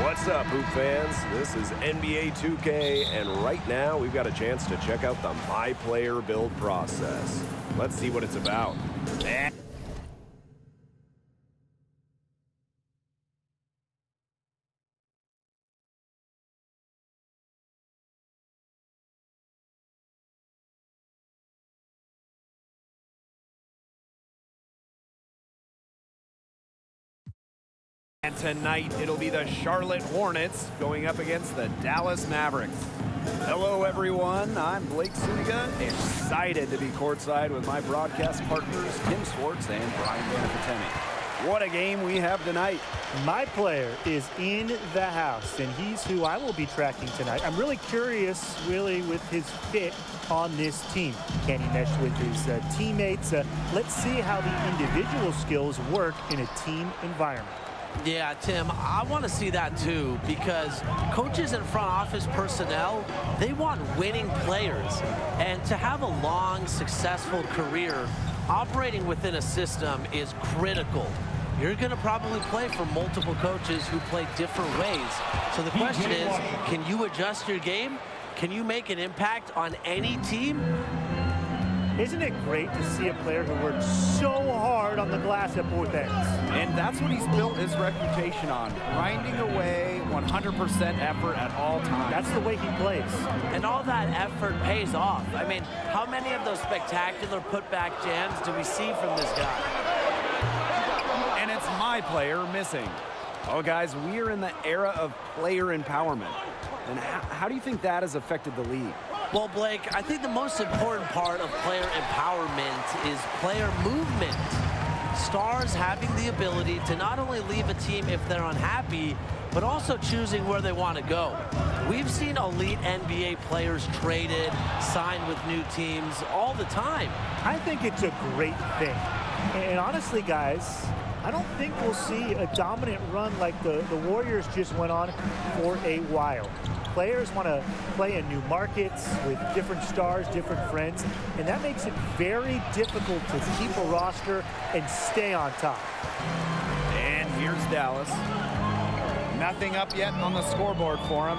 What's up, Hoop fans? This is NBA 2K, and right now we've got a chance to check out the My Player build process. Let's see what it's about. And tonight, it'll be the Charlotte Hornets going up against the Dallas Mavericks. Hello, everyone. I'm Blake Suniga, excited to be courtside with my broadcast partners, Tim Swartz and Brian Manafatemi. What a game we have tonight. My player is in the house, and he's who I will be tracking tonight. I'm really curious, with his fit on this team. Can he mesh with his teammates? Let's see how the individual skills work in a team environment. Yeah, Tim, I want to see that too, because coaches and front office personnel, they want winning players. And to have a long, successful career operating within a system is critical. You're going to probably play for multiple coaches who play different ways. So the question is, can you adjust your game? Can you make an impact on any team? Isn't it great to see a player who works so hard on the glass at both ends? And that's what he's built his reputation on, grinding away, 100% effort at all times. That's the way he plays. And all that effort pays off. I mean, how many of those spectacular putback jams do we see from this guy? And it's my player missing. Oh, guys, we are in the era of player empowerment. And how do you think that has affected the league? Well, Blake, I think the most important part of player empowerment is player movement. Stars having the ability to not only leave a team if they're unhappy, but also choosing where they want to go. We've seen elite NBA players traded, signed with new teams all the time. I think it's a great thing. And honestly, guys, I don't think we'll see a dominant run like the Warriors just went on for a while. Players want to play in new markets with different stars, different friends, and that makes it very difficult to keep a roster and stay on top. And here's Dallas. Nothing up yet on the scoreboard for him.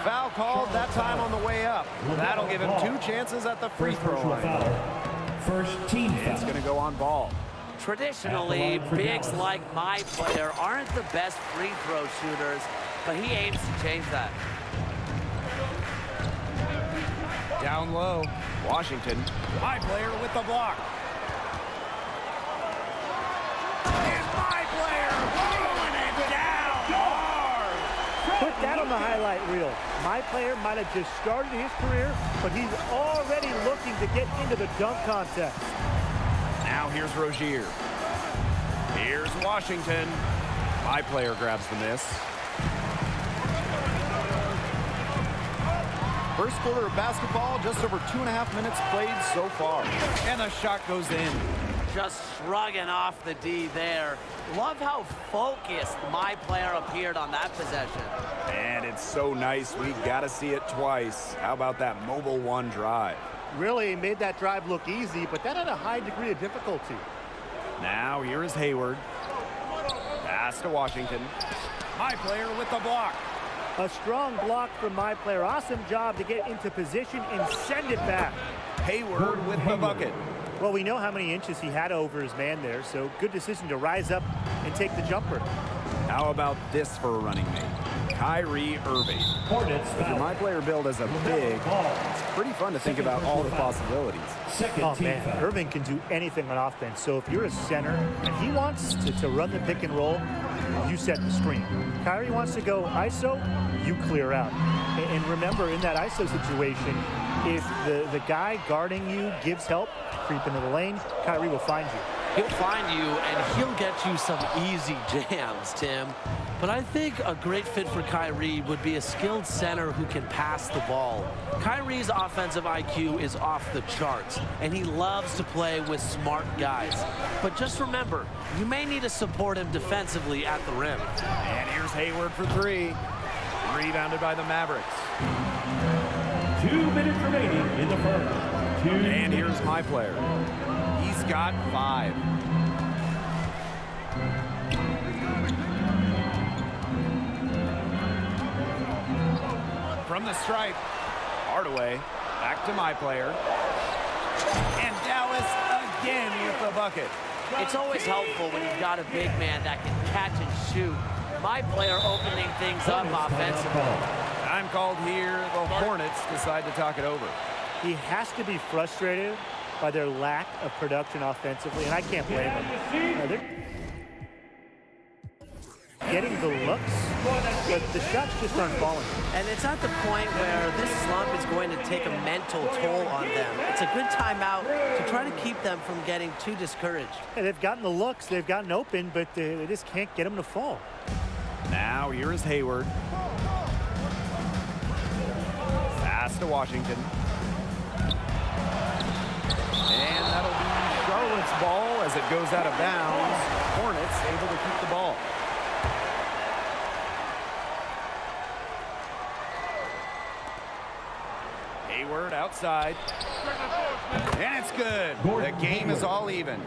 Foul called that time on the way up. That'll give him 2 chances at the free throw line. First team foul. It's going to go on ball. Traditionally, bigs like my player aren't the best free throw shooters, but he aims to change that. Down low, Washington. My player with the block. And my player throwing it down hard. Put that on the highlight reel. My player might have just started his career, but he's already looking to get into the dunk contest. Now here's Rozier. Here's Washington. My player grabs the miss. First quarter of basketball, just over 2.5 minutes played so far. And the shot goes in. Just shrugging off the D there. Love how focused my player appeared on that possession. And it's so nice, we got to see it twice. How about that mobile one drive? Really made that drive look easy, but that had a high degree of difficulty. Now here is Hayward. Pass to Washington. My player with the block. A strong block from my player. Awesome job to get into position and send it back. Hayward with the bucket. Well, we know how many inches he had over his man there, so good decision to rise up and take the jumper. How about this for a running mate? Kyrie Irving. If you're my player build as a big, it's pretty fun to think about all the possibilities. Oh, man, Irving can do anything on offense. So if you're a center and he wants to run the pick and roll, you set the screen. Kyrie wants to go ISO, you clear out. And remember, in that ISO situation, if the guy guarding you gives help, creep into the lane, Kyrie will find you. He'll find you, and he'll get you some easy jams, Tim. But I think a great fit for Kyrie would be a skilled center who can pass the ball. Kyrie's offensive IQ is off the charts, and he loves to play with smart guys. But just remember, you may need to support him defensively at the rim. And here's Hayward for 3. Rebounded by the Mavericks. 2 minutes remaining in the first. And here's my player. He's got 5. from the stripe. Hardaway, back to my player. And Dallas again with the bucket. It's always helpful when you've got a big man that can catch and shoot. My player opening things up offensively. Time called here. The Hornets decide to talk it over. He has to be frustrated by their lack of production offensively, and I can't blame him. They're getting the looks, but the shots just aren't falling. And it's at the point where this slump is going to take a mental toll on them. It's a good timeout to try to keep them from getting too discouraged. And they've gotten the looks, they've gotten open, but they just can't get them to fall. Now here is Hayward. Pass to Washington. And that'll be Charlotte's ball as it goes out of bounds. Hornets able to keep the ball. Hayward outside. And it's good. The game is all even.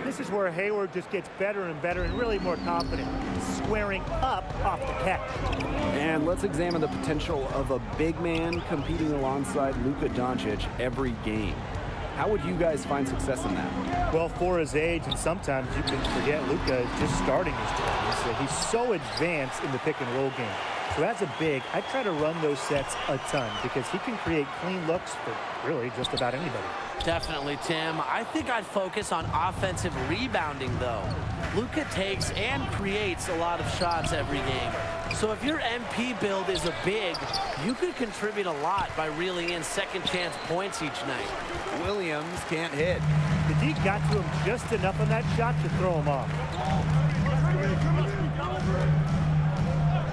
This is where Hayward just gets better and better and really more confident, squaring up off the catch. And let's examine the potential of a big man competing alongside Luka Doncic every game. How would you guys find success in that? Well, for his age, and sometimes you can forget Luka is just starting his 20s. He's so advanced in the pick and roll game. So as a big, I try to run those sets a ton because he can create clean looks for really just about anybody. Definitely, Tim. I think I'd focus on offensive rebounding, though. Luka takes and creates a lot of shots every game. So if your MP build is a big, you could contribute a lot by reeling in second chance points each night. Williams can't hit. The D got to him just enough on that shot to throw him off.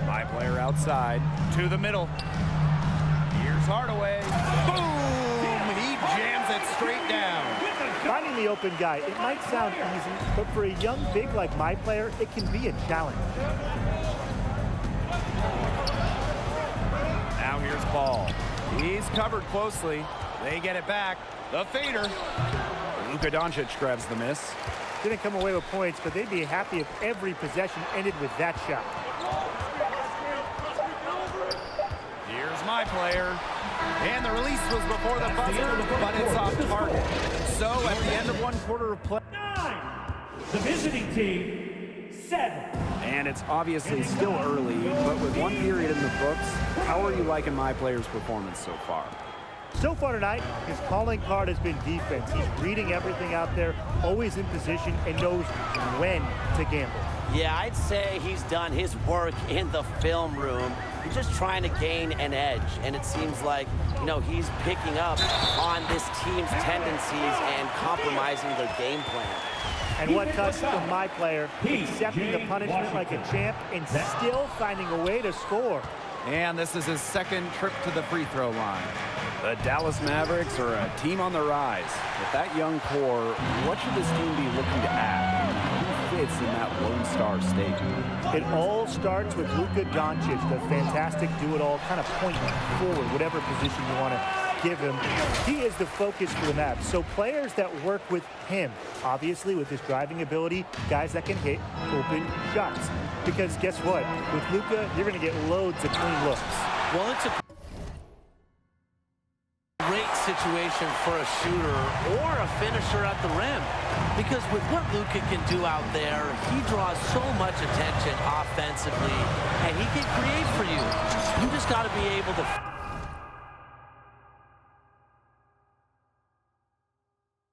My player outside to the middle. Here's Hardaway. Boom! He jams it straight down. Finding the open guy, it might sound easy, but for a young big like my player, it can be a challenge. Now here's Ball. He's covered closely. They get it back. The fader. Luka Doncic grabs the miss. Didn't come away with points, but they'd be happy if every possession ended with that shot. Here's my player. And the release was before the buzzer, but it's off target. So at the end of one quarter of play. 9. The visiting team, 7. And it's obviously still early, but with one period in the books, how are you liking my player's performance so far? So far tonight, his calling card has been defense. He's reading everything out there, always in position, and knows when to gamble. Yeah, I'd say he's done his work in the film room. He's just trying to gain an edge, and it seems like, you know, he's picking up on this team's tendencies and compromising their game plan. And what touch from my player, accepting the punishment like a champ and still finding a way to score. And this is his second trip to the free throw line. The Dallas Mavericks are a team on the rise. With that young core, what should this team be looking to add? Who fits in that Lone Star state? It all starts with Luka Doncic, the fantastic do-it-all, kind of point forward, whatever position you want to give him. He is the focus for the Mavs. So players that work with him, obviously with his driving ability, guys that can hit open shots. Because guess what? With Luka, you're going to get loads of clean looks. Well, it's a great situation for a shooter or a finisher at the rim. Because with what Luka can do out there, he draws so much attention offensively, and he can create for you. You just got to be able to